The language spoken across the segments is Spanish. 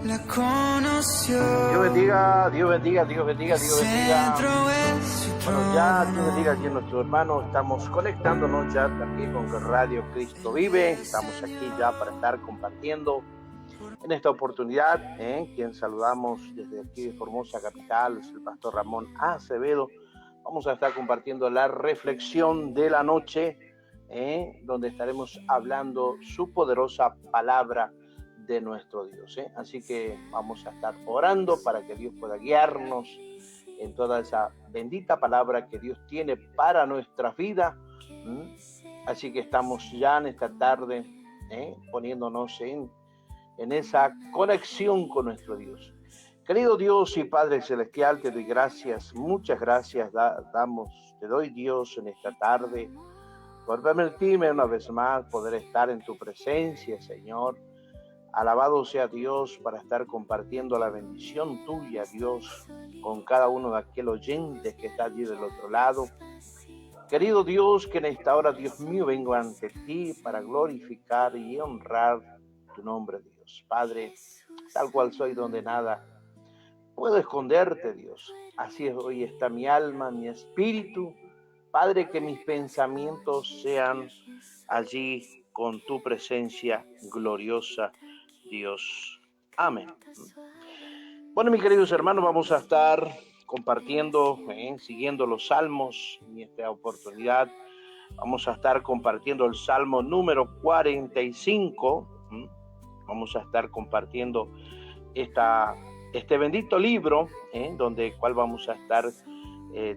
la conoció. Dios bendiga, Dios bendiga, Dios bendiga, Dios bendiga. Bueno, ya Dios bendiga aquí a nuestro hermano. Estamos conectándonos ya también con Radio Cristo Vive. Estamos aquí ya para estar compartiendo en esta oportunidad. Quien saludamos desde aquí de Formosa Capital es el pastor Ramón Acevedo. Vamos a estar compartiendo la reflexión de la noche, donde estaremos hablando su poderosa palabra de nuestro Dios. Así que vamos a estar orando para que Dios pueda guiarnos en toda esa bendita palabra que Dios tiene para nuestra vida. Así que estamos ya en esta tarde poniéndonos en esa conexión con nuestro Dios. Querido Dios y Padre Celestial, te doy gracias, muchas gracias te doy Dios en esta tarde por permitirme una vez más poder estar en tu presencia, Señor. Alabado sea Dios para estar compartiendo la bendición tuya, Dios, con cada uno de aquellos oyentes que está allí del otro lado. Querido Dios, que en esta hora, Dios mío, vengo ante ti para glorificar y honrar tu nombre, Dios. Padre, tal cual soy, donde nada puedo esconderte, Dios. Así es, hoy está mi alma, mi espíritu. Padre, que mis pensamientos sean allí con tu presencia gloriosa, Dios. Amén. Bueno, mis queridos hermanos, vamos a estar compartiendo, siguiendo los salmos. En esta oportunidad vamos a estar compartiendo el salmo número 45. Vamos a estar compartiendo este bendito libro, donde cual vamos a estar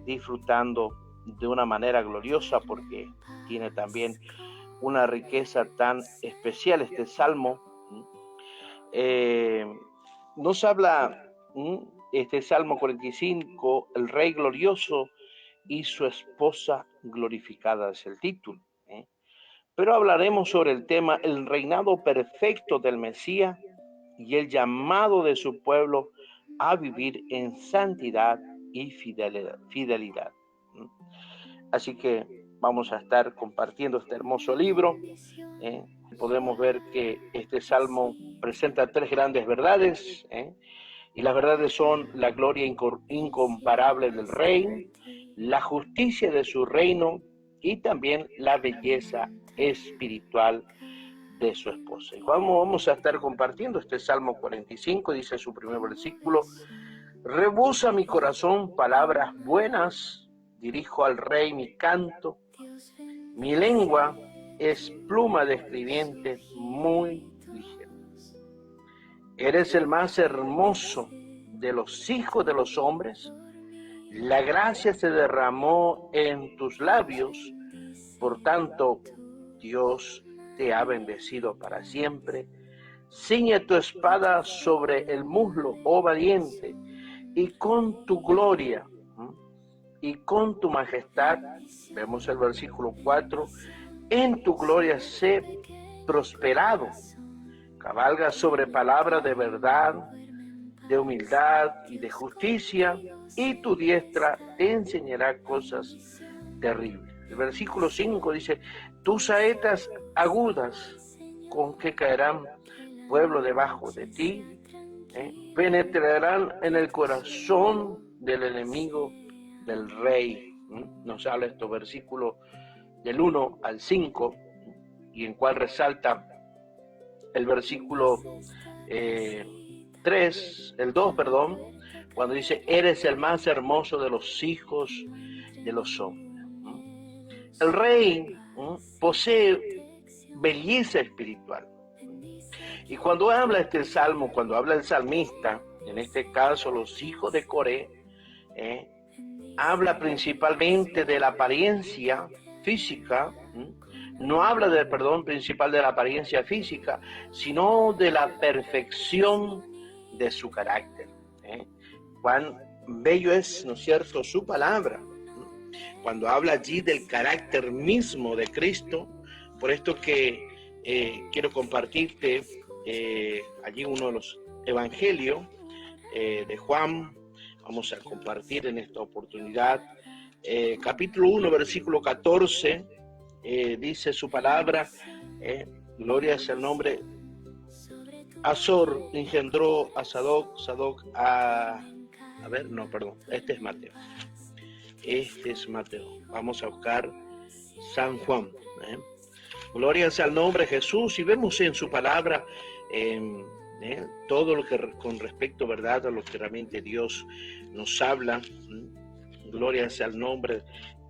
disfrutando de una manera gloriosa, porque tiene también una riqueza tan especial este salmo. Nos habla este Salmo 45, el Rey glorioso y su esposa glorificada, es el título. Pero hablaremos sobre el tema, el reinado perfecto del Mesías y el llamado de su pueblo a vivir en santidad y fidelidad. Así que vamos a estar compartiendo este hermoso libro. Podemos ver que este salmo presenta tres grandes verdades, y las verdades son la gloria incomparable del Rey, la justicia de su reino y también la belleza espiritual de su esposa. Y vamos a estar compartiendo este Salmo 45, dice su primer versículo: rebosa mi corazón palabras buenas, dirijo al Rey mi canto, mi lengua es pluma de escribiente muy ligera. Eres el más hermoso de los hijos de los hombres, la gracia se derramó en tus labios, por tanto Dios te ha bendecido para siempre. Ciñe tu espada sobre el muslo, oh valiente, y con tu gloria y con tu majestad, vemos el versículo 4, en tu gloria sé prosperado. Cabalga sobre palabras de verdad, de humildad y de justicia, y tu diestra te enseñará cosas terribles. El versículo 5 dice: tus saetas agudas, con que caerán pueblo debajo de ti, penetrarán en el corazón del enemigo del Rey. Nos habla estos versículos del 1 al 5, y en cual resalta el versículo 2, cuando dice: eres el más hermoso de los hijos de los hombres. El Rey posee belleza espiritual. Y cuando habla este salmo, cuando habla el salmista, en este caso los hijos de Coré, habla principalmente de la apariencia física. No habla principal de la apariencia física, sino de la perfección de su carácter. Cuán bello es, ¿no es cierto?, su palabra. Cuando habla allí del carácter mismo de Cristo. Por esto que quiero compartirte allí uno de los evangelios de Juan. Vamos a compartir en esta oportunidad capítulo 1, versículo 14. Dice su palabra, gloria es el nombre Azor engendró a Sadoc, Sadoc a ver, no, perdón, este es Mateo. Este es Mateo. Vamos a buscar San Juan. Gloria sea al nombre de Jesús, y vemos en su palabra todo lo que con respecto, ¿verdad?, a lo que realmente Dios nos habla. Gloria sea al nombre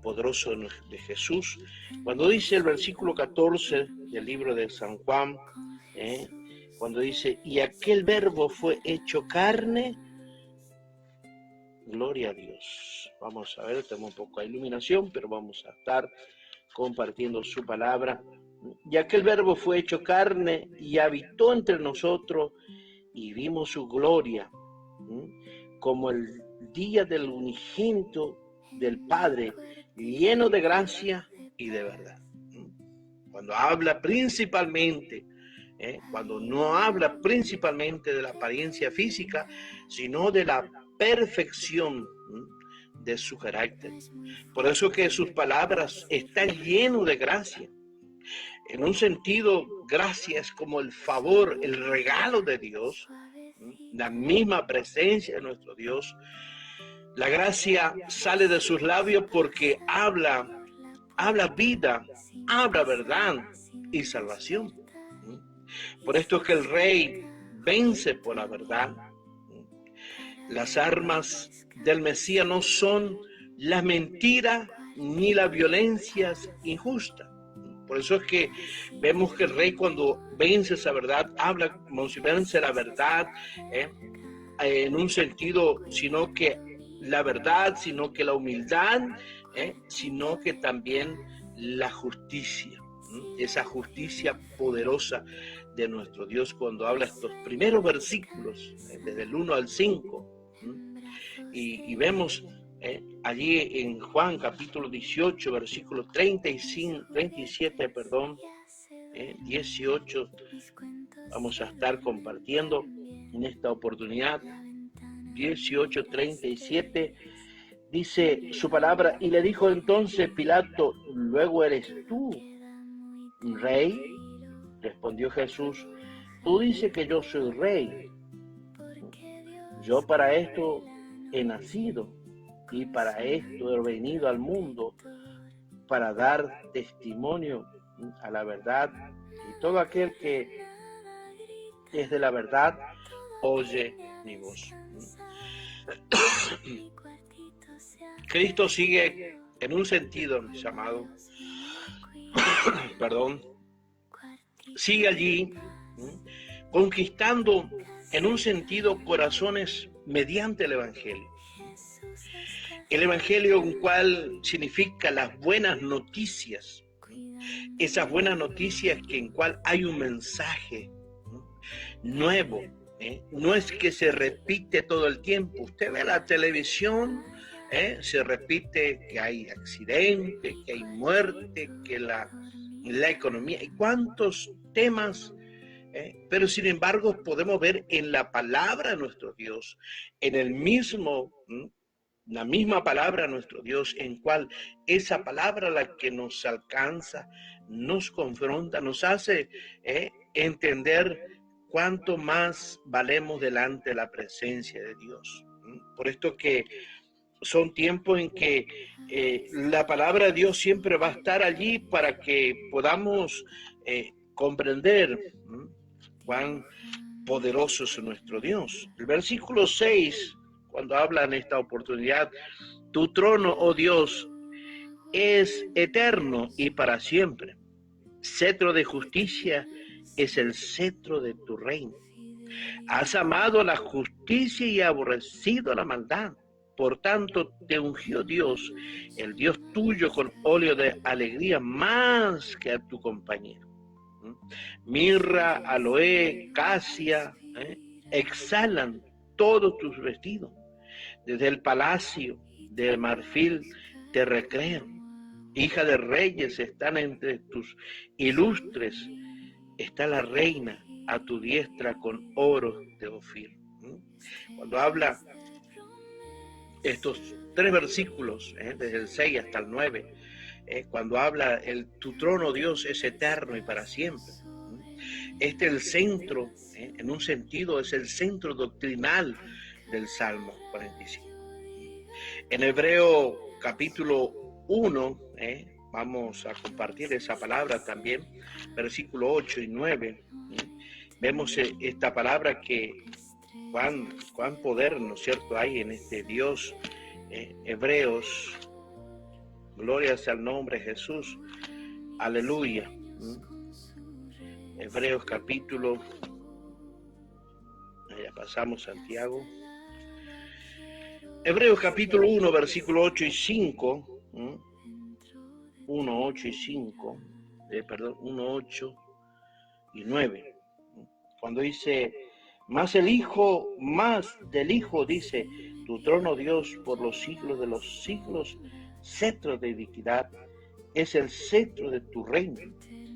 poderoso de Jesús. Cuando dice el versículo 14 del libro de San Juan, cuando dice, y aquel verbo fue hecho carne, gloria a Dios. Vamos a ver, tenemos un poco de iluminación, pero vamos a estar compartiendo su palabra. Y aquel verbo fue hecho carne y habitó entre nosotros, y vimos su gloria, como el día del unigénito del Padre, lleno de gracia y de verdad. Cuando habla principalmente, cuando no habla principalmente de la apariencia física, sino de la perfección de su carácter. Por eso que sus palabras están llenas de gracia. En un sentido, gracia es como el favor, el regalo de Dios, la misma presencia de nuestro Dios. La gracia sale de sus labios porque habla vida, habla verdad y salvación. Por esto es que el rey vence por la verdad. Las armas del Mesías no son la mentira ni las violencias injustas. Por eso es que vemos que el rey, cuando vence esa verdad, habla como si vence la verdad en un sentido, sino que la verdad, sino que la humildad, sino que también la justicia, esa justicia poderosa de nuestro Dios, cuando habla estos primeros versículos, desde el 1 al 5, y vemos allí en Juan capítulo 18, versículos 37, 18, vamos a estar compartiendo en esta oportunidad. 18:37 dice su palabra, y le dijo entonces Pilato, ¿luego eres tú rey? Respondió Jesús, tú dices que yo soy rey. Yo para esto he nacido y para esto he venido al mundo, para dar testimonio a la verdad, y todo aquel que es de la verdad oye mi voz. Cristo sigue en un sentido, mis amados, sigue allí conquistando en un sentido corazones mediante el Evangelio. El Evangelio, en cual significa las buenas noticias, esas buenas noticias que en cual hay un mensaje nuevo. No es que se repite todo el tiempo. Usted ve la televisión, se repite que hay accidentes, que hay muerte, que la economía, y cuántos temas, pero sin embargo podemos ver en la palabra de nuestro Dios, en el mismo, la misma palabra de nuestro Dios, en cual esa palabra la que nos alcanza, nos confronta, nos hace entender cuánto más valemos delante de la presencia de Dios. Por esto que son tiempos en que la palabra de Dios siempre va a estar allí para que podamos comprender cuán poderoso es nuestro Dios. El versículo 6, cuando habla en esta oportunidad, tu trono, oh Dios, es eterno y para siempre. Cetro de justicia es el cetro de tu reino. Has amado la justicia y aborrecido la maldad. Por tanto, te ungió Dios, el Dios tuyo, con óleo de alegría más que a tu compañero. Mirra, aloe, casia, exhalan todos tus vestidos. Desde el palacio de marfil te recrean. Hija de reyes están entre tus ilustres. Está la reina a tu diestra con oro de Ofir. Cuando habla estos 3 versículos, desde el 6 hasta el 9, cuando habla tu trono, Dios, es eterno y para siempre. Este es el centro, en un sentido es el centro doctrinal del Salmo 45. En Hebreo capítulo 1, vamos a compartir esa palabra también, versículo 8 y 9, vemos esta palabra que cuán poder, ¿no es cierto?, hay en este Dios. Hebreos, gloria sea al nombre de Jesús, aleluya. Hebreos capítulo, ya pasamos Santiago. Hebreos capítulo 1, versículo 8 y 5, 1, 8 y 5, 1, 8 y 9, cuando dice, más del Hijo, dice, tu trono, Dios, por los siglos de los siglos, cetro de iniquidad, es el cetro de tu reino.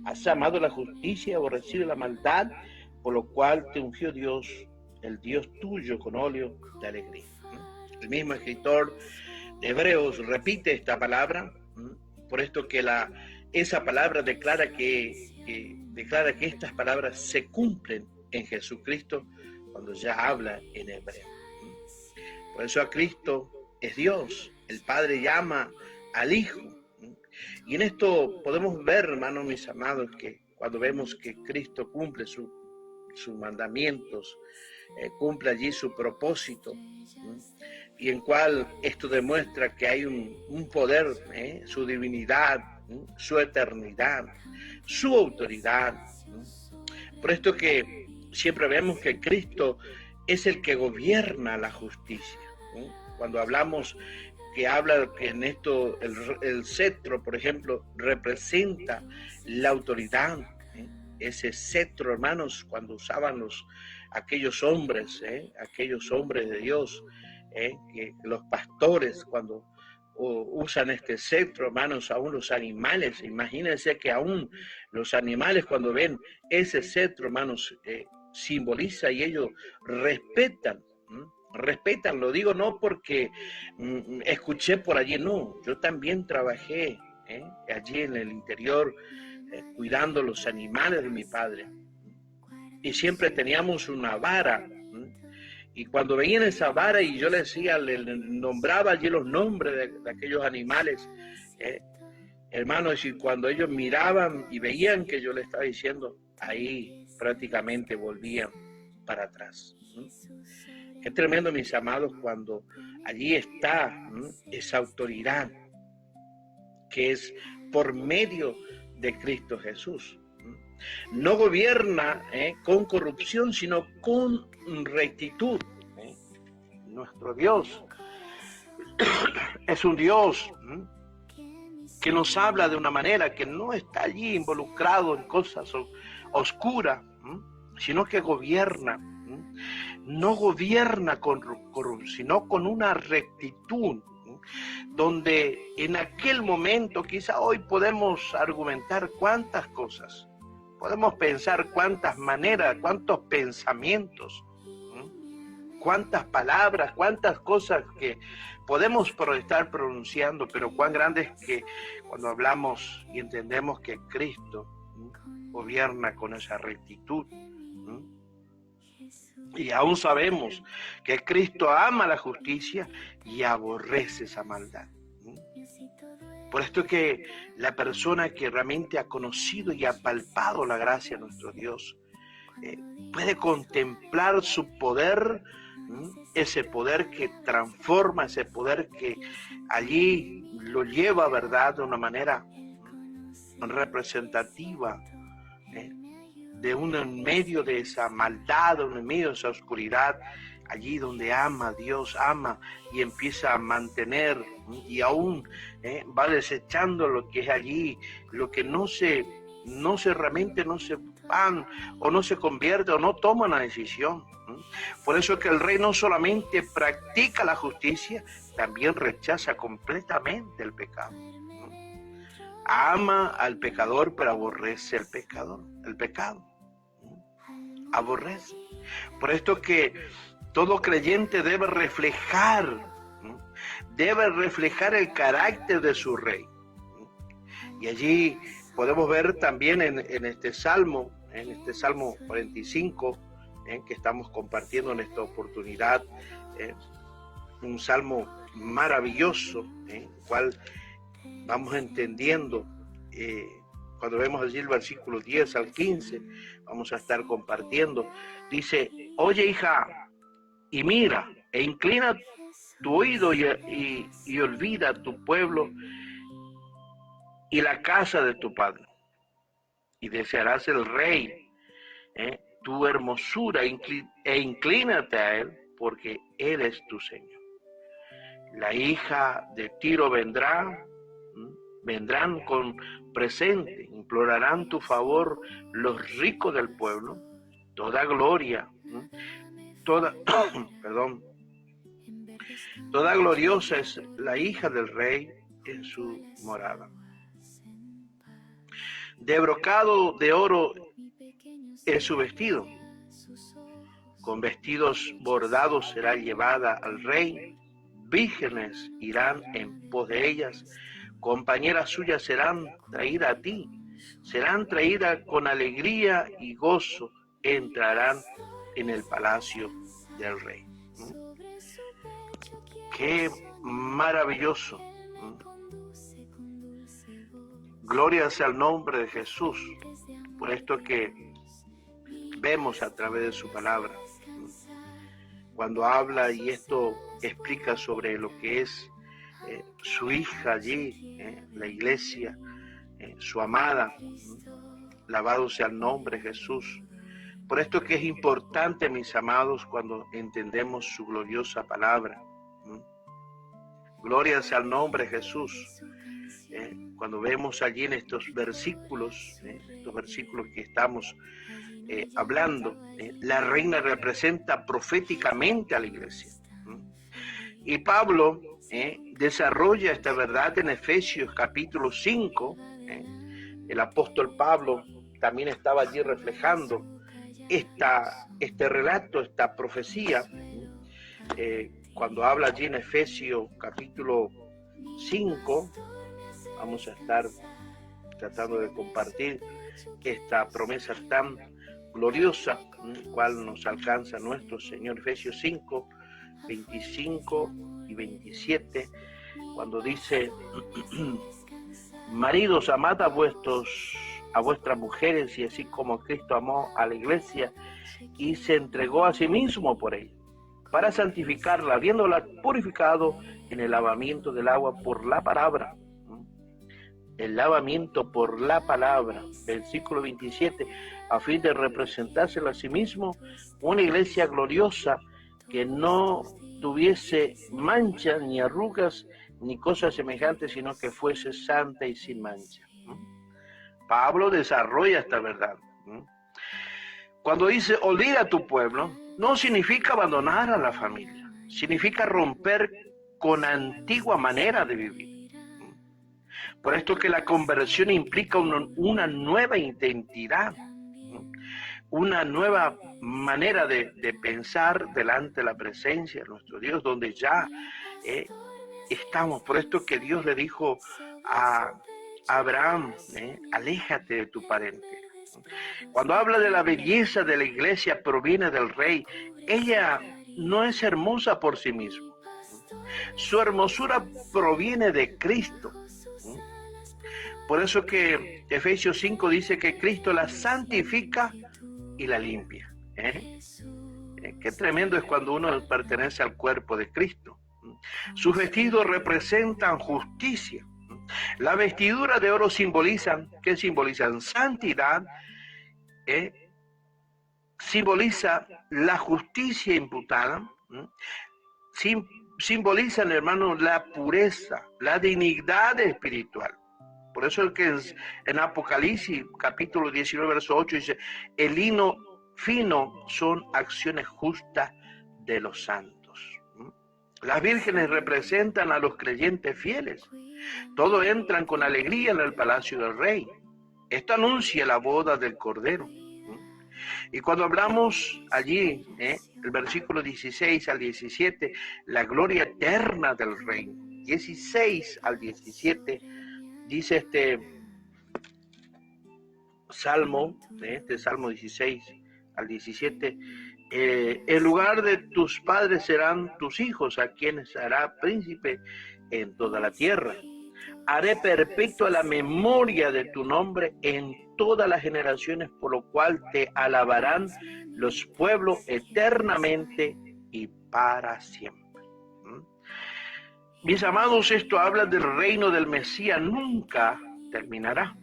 Has amado la justicia y aborrecido la maldad, por lo cual te ungió Dios, el Dios tuyo, con óleo de alegría. El mismo escritor de Hebreos repite esta palabra, por esto que esa palabra declara que estas palabras se cumplen en Jesucristo cuando ya habla en hebreo. Por eso a Cristo es Dios, el Padre llama al Hijo. Y en esto podemos ver, hermanos, mis amados, que cuando vemos que Cristo cumple sus mandamientos, cumple allí su propósito, y en cual esto demuestra que hay un poder, su divinidad, su eternidad, su autoridad. Por esto que siempre vemos que Cristo es el que gobierna la justicia. Cuando hablamos que habla que en esto el cetro, por ejemplo, representa la autoridad. Ese cetro, hermanos, cuando usaban aquellos hombres de Dios, que los pastores, cuando usan este cetro, hermanos, aún los animales, imagínense que aún los animales cuando ven ese cetro, hermanos, simboliza y ellos respetan, lo digo no porque escuché por allí, no, yo también trabajé allí en el interior cuidando los animales de mi padre, y siempre teníamos una vara, y cuando veían esa vara y yo le decía, le nombraba allí los nombres de aquellos animales, hermanos, y cuando ellos miraban y veían que yo le estaba diciendo, ahí prácticamente volvían para atrás. Qué tremendo, mis amados, cuando allí está esa autoridad que es por medio de Cristo Jesús. No gobierna con corrupción, sino con rectitud. Nuestro Dios es un Dios que nos habla de una manera que no está allí involucrado en cosas oscuras, sino que gobierna. No gobierna con corrupción, sino con una rectitud, donde en aquel momento, quizá hoy podemos argumentar cuántas cosas, podemos pensar cuántas maneras, cuántos pensamientos, cuántas palabras, cuántas cosas que podemos estar pronunciando, pero cuán grande es que cuando hablamos y entendemos que Cristo gobierna con esa rectitud. Y aún sabemos que Cristo ama la justicia y aborrece esa maldad. Por esto es que la persona que realmente ha conocido y ha palpado la gracia de nuestro Dios puede contemplar su poder, ese poder que transforma, ese poder que allí lo lleva, ¿verdad?, de una manera representativa, de uno en medio de esa maldad, uno en medio de esa oscuridad, allí donde ama, Dios ama y empieza a mantener y aún va desechando lo que es allí, lo que realmente no se van o no se convierte o no toma una decisión. Por eso es que el rey no solamente practica la justicia, también rechaza completamente el pecado. Ama al pecador, pero aborrece el pecado. Aborrece. Por esto que todo creyente debe reflejar el carácter de su rey. Y allí podemos ver también en este salmo, en este Salmo 45, que estamos compartiendo en esta oportunidad, un salmo maravilloso, el cual vamos entendiendo. Cuando vemos allí el versículo 10 al 15, vamos a estar compartiendo. Dice: oye, hija, y mira, e inclina tu oído y olvida tu pueblo y la casa de tu padre, y desearás el rey, tu hermosura, e inclínate a él, porque él es tu Señor. La hija de Tiro vendrán con presente, implorarán tu favor los ricos del pueblo, toda gloria, toda gloriosa es la hija del rey en su morada. De brocado de oro es su vestido, con vestidos bordados será llevada al rey, vírgenes irán en pos de ellas, compañeras suyas serán traídas a ti, serán traídas con alegría y gozo, entrarán en el palacio del rey. Qué maravilloso. Gloria sea el nombre de Jesús, por esto que vemos a través de su palabra. Cuando habla y esto explica sobre lo que es su hija allí, la iglesia, su amada, alabado sea el nombre de Jesús. Por esto que es importante, mis amados, cuando entendemos su gloriosa palabra. Gloria sea el nombre de Jesús. Cuando vemos allí en estos versículos que estamos hablando, la reina representa proféticamente a la iglesia. Y Pablo desarrolla esta verdad en Efesios capítulo 5. El apóstol Pablo también estaba allí reflejando este relato, esta profecía, cuando habla allí en Efesios capítulo 5. Vamos a estar tratando de compartir esta promesa tan gloriosa, cual nos alcanza nuestro Señor. Efesios 5, 25 y 27, cuando dice: maridos, amad a vuestras mujeres, y así como Cristo amó a la iglesia y se entregó a sí mismo por ella, para santificarla, habiéndola purificado en el lavamiento del agua por la palabra. El lavamiento por la palabra, versículo 27, a fin de representársela a sí mismo una iglesia gloriosa, que no tuviese mancha, ni arrugas, ni cosas semejantes, sino que fuese santa y sin mancha. Pablo desarrolla esta verdad. Cuando dice olvida a tu pueblo, no significa abandonar a la familia, significa romper con la antigua manera de vivir. Por esto que la conversión implica una nueva identidad, una nueva manera de pensar delante de la presencia de nuestro Dios, donde ya estamos. Por esto que Dios le dijo a Abraham: aléjate de tu parentela. Cuando habla de la belleza de la iglesia, proviene del rey. Ella no es hermosa por sí misma. Su hermosura proviene de Cristo. Por eso que Efesios 5 dice que Cristo la santifica y la limpia. Qué tremendo es cuando uno pertenece al cuerpo de Cristo. Sus vestidos representan justicia. La vestidura de oro simbolizan santidad, simboliza la justicia imputada, simbolizan, hermanos, la pureza, la dignidad espiritual. Por eso es que en Apocalipsis capítulo 19, verso 8 dice: el lino fino son acciones justas de los santos. Las vírgenes representan a los creyentes fieles. Todos entran con alegría en el palacio del rey. Esto anuncia la boda del Cordero. Y cuando hablamos allí, el versículo 16 al 17, la gloria eterna del reino. 16 al 17 dice salmo, este Salmo 16 al 17, el lugar de tus padres serán tus hijos, a quienes hará príncipe en toda la tierra. Haré perpetua la memoria de tu nombre en todas las generaciones, por lo cual te alabarán los pueblos eternamente y para siempre. Mis amados, esto habla del reino del Mesías, nunca terminará.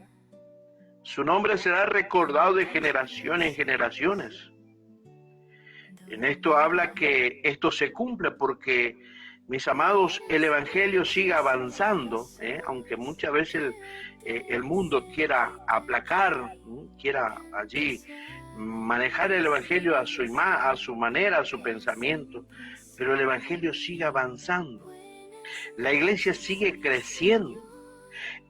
Su nombre será recordado de generación en generaciones. En esto habla que esto se cumple porque, mis amados, el Evangelio sigue avanzando, aunque muchas veces el mundo quiera aplacar, quiera allí manejar el Evangelio a su manera, a su pensamiento, pero el Evangelio sigue avanzando. La iglesia sigue creciendo.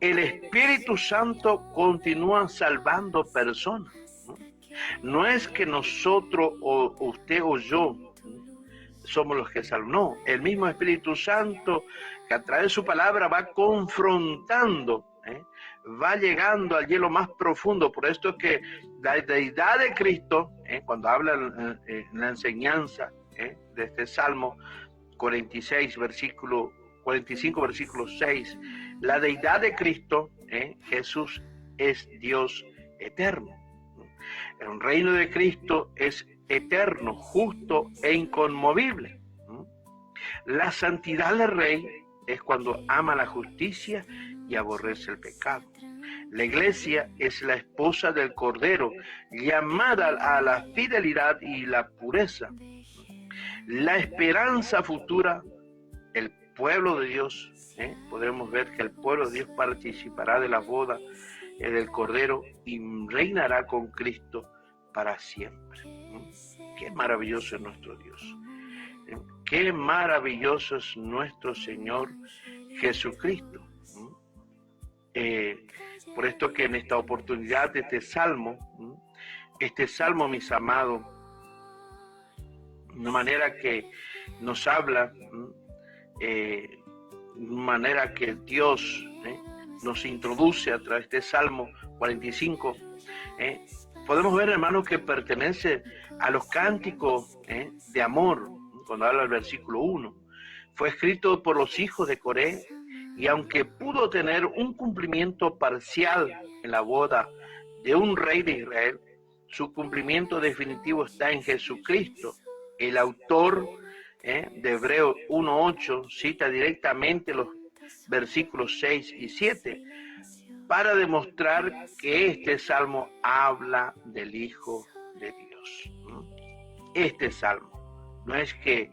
El Espíritu Santo continúa salvando personas. No es que nosotros o usted o yo somos los que salvan. No, el mismo Espíritu Santo que a través de su palabra va confrontando, va llegando al hielo más profundo. Por esto es que la deidad de Cristo, cuando habla en la enseñanza de este Salmo 45, versículo 6, la deidad de Cristo, Jesús es Dios eterno. El reino de Cristo es eterno, justo e inconmovible. La santidad del Rey es cuando ama la justicia y aborrece el pecado. La iglesia es la esposa del Cordero, llamada a la fidelidad y la pureza. La esperanza futura, el pueblo de Dios, podremos ver que el pueblo de Dios participará de la boda del Cordero y reinará con Cristo para siempre. Qué maravilloso es nuestro Dios. Qué maravilloso es nuestro Señor Jesucristo. Por esto que en esta oportunidad de este salmo, mis amados, de manera que nos habla, de manera que Dios nos introduce a través de Salmo 45, podemos ver, hermanos, que pertenece a los cánticos de amor, cuando habla el versículo 1. Fue escrito por los hijos de Coré, y aunque pudo tener un cumplimiento parcial en la boda de un rey de Israel, su cumplimiento definitivo está en Jesucristo. El autor de Hebreos 1:8 cita directamente los versículos 6 y 7 para demostrar que este salmo habla del Hijo de Dios. Este salmo no es que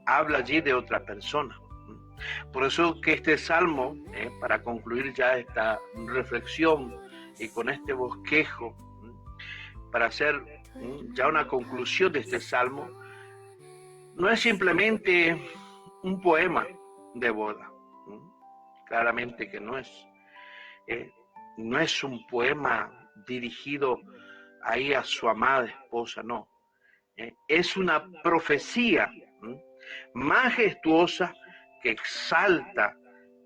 habla allí de otra persona. Por eso que este salmo, para concluir ya esta reflexión y con este bosquejo, para hacer ya una conclusión de este salmo, no es simplemente un poema de boda. Claramente que no es. No es un poema dirigido ahí a su amada esposa, no. Es una profecía majestuosa que exalta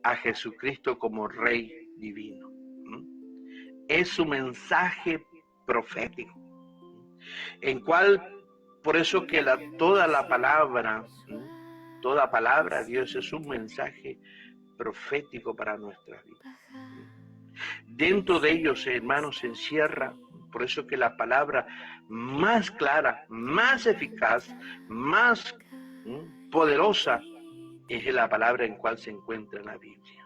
a Jesucristo como Rey divino. Es un mensaje profético, en cual, por eso que toda palabra de Dios es un mensaje profético para nuestras vidas. Dentro de ellos, hermanos, se encierra, por eso que la palabra más clara, más eficaz, más poderosa es la palabra en cual se encuentra en la Biblia.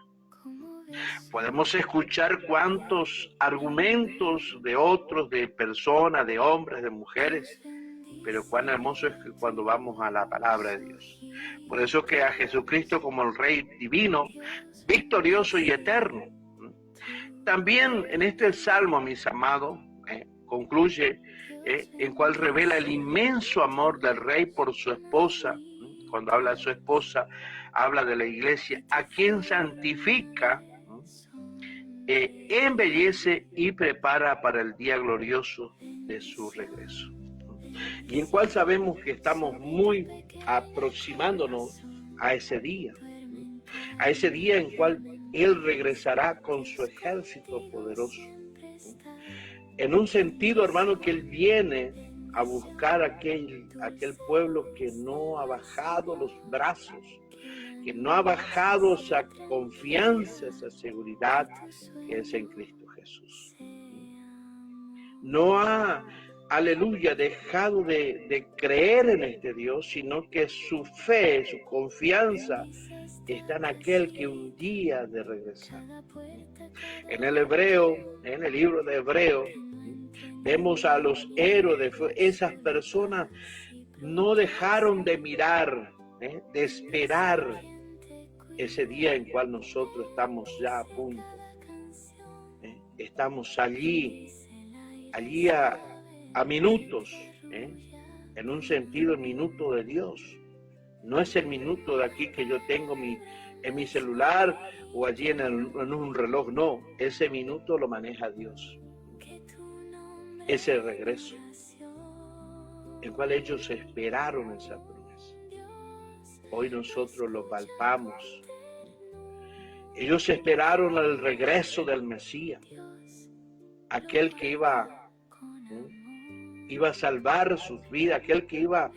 Podemos escuchar cuantos argumentos de otros, de personas, de hombres, de mujeres, pero cuán hermoso es que cuando vamos a la palabra de Dios. Por eso que a Jesucristo como el Rey divino, victorioso y eterno. También en este salmo, mis amados, concluye en cual revela el inmenso amor del Rey por su esposa. Cuando habla de su esposa, habla de la iglesia, a quien santifica, embellece y prepara para el día glorioso de su regreso. Y en cual sabemos que estamos muy aproximándonos a ese día en cual Él regresará con su ejército poderoso. en un sentido, hermano, que Él viene a buscar aquel pueblo que no ha bajado los brazos, que no ha bajado esa confianza, esa seguridad que es en Cristo Jesús. No ha, aleluya, dejado de creer en este Dios, sino que su fe, su confianza está en aquel que un día ha de regresar. En el Hebreo, en el libro de Hebreo, vemos a los héroes de fe. Esas personas no dejaron de mirar, de esperar ese día en cual nosotros estamos ya a punto. Estamos allí a minutos, en un sentido, minuto de Dios. No es el minuto de aquí que yo tengo en mi celular o allí en un reloj, no. Ese minuto lo maneja Dios. Ese regreso, el cual ellos esperaron esa promesa. Hoy nosotros lo palpamos. Ellos esperaron el regreso del Mesías, aquel que iba a salvar sus vidas, aquel que iba a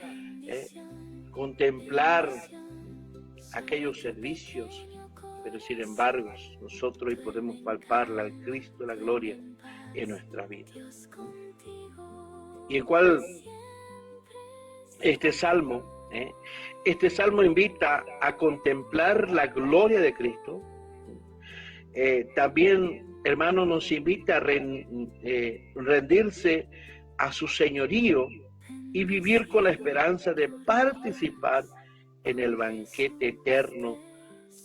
contemplar aquellos servicios, pero sin embargo nosotros hoy podemos palparle al Cristo la gloria en nuestra vida. Y el cual este salmo invita a contemplar la gloria de Cristo. También, hermano, nos invita a rendirse a su señorío y vivir con la esperanza de participar en el banquete eterno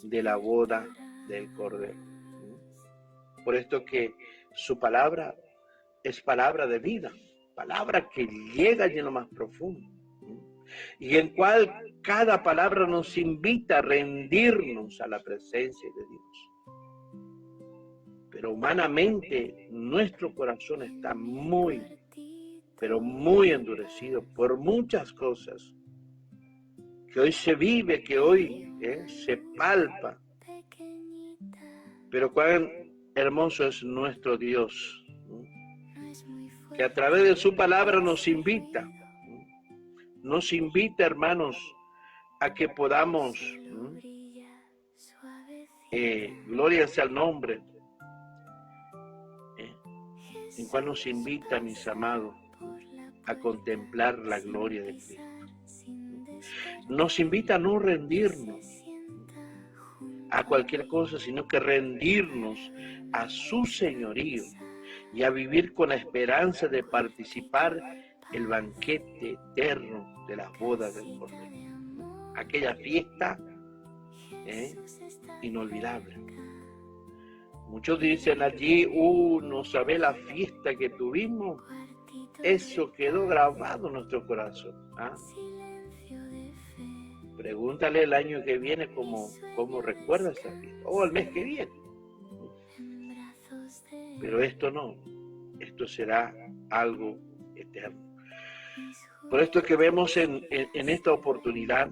de la boda del Cordero. Por esto que su palabra es palabra de vida, palabra que llega allí en lo más profundo, y en cual cada palabra nos invita a rendirnos a la presencia de Dios. Pero humanamente nuestro corazón está muy, pero muy endurecido por muchas cosas que hoy se vive, que hoy se palpa. Pero cuán hermoso es nuestro Dios, que a través de su palabra nos invita, hermanos, a que podamos, gloria sea el nombre, en cual nos invita, mis amados, a contemplar la gloria de Cristo. Nos invita a no rendirnos a cualquier cosa, sino que rendirnos a su señorío y a vivir con la esperanza de participar el banquete eterno de las bodas del Cordero. Aquella fiesta inolvidable. Muchos dicen allí, no sabe la fiesta que tuvimos. Eso quedó grabado en nuestro corazón. Pregúntale el año que viene cómo recuerda esa fiesta, o el mes que viene. Pero esto no, esto será algo eterno. Por esto que vemos en esta oportunidad,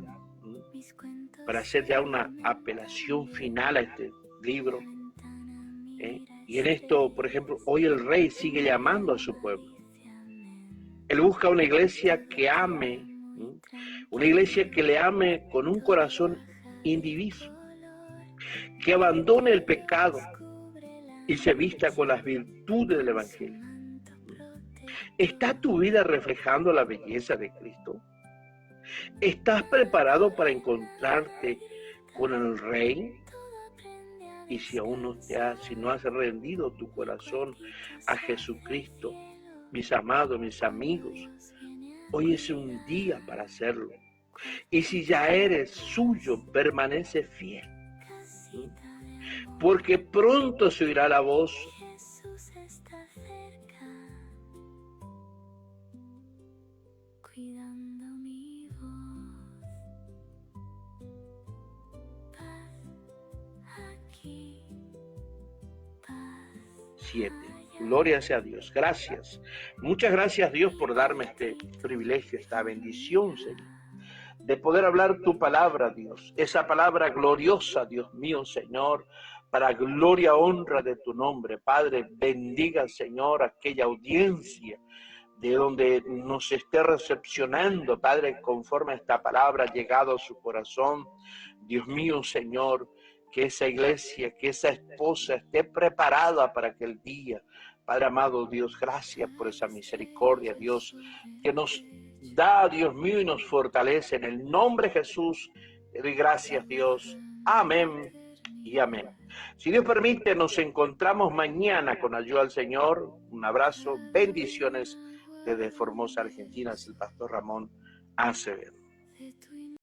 para hacer ya una apelación final a este libro, y en esto, por ejemplo, hoy el rey sigue llamando a su pueblo. Él busca una iglesia que ame, una iglesia que le ame con un corazón indiviso, que abandone el pecado y se vista con las virtudes del Evangelio. ¿Está tu vida reflejando la belleza de Cristo? ¿Estás preparado para encontrarte con el Rey? Y si aún no has rendido tu corazón a Jesucristo, mis amados, mis amigos, hoy es un día para hacerlo. Y si ya eres suyo, permanece fiel. Porque pronto se oirá la voz. Cuidando mi voz, paz aquí, paz. 7. Gloria sea a Dios. Gracias. Muchas gracias, Dios, por darme este privilegio, esta bendición, Señor, de poder hablar tu palabra, Dios. Esa palabra gloriosa, Dios mío, Señor, para gloria, honra de tu nombre. Padre, bendiga, Señor, aquella audiencia de donde nos esté recepcionando, Padre, conforme a esta palabra ha llegado a su corazón. Dios mío, Señor, que esa iglesia, que esa esposa esté preparada para aquel día. Padre amado, Dios, gracias por esa misericordia, Dios, que nos da, Dios mío, y nos fortalece. En el nombre de Jesús, te doy gracias, Dios. Amén y amén. Si Dios permite, nos encontramos mañana con ayuda del Señor. Un abrazo, bendiciones desde Formosa, Argentina. Es el pastor Ramón Acevedo.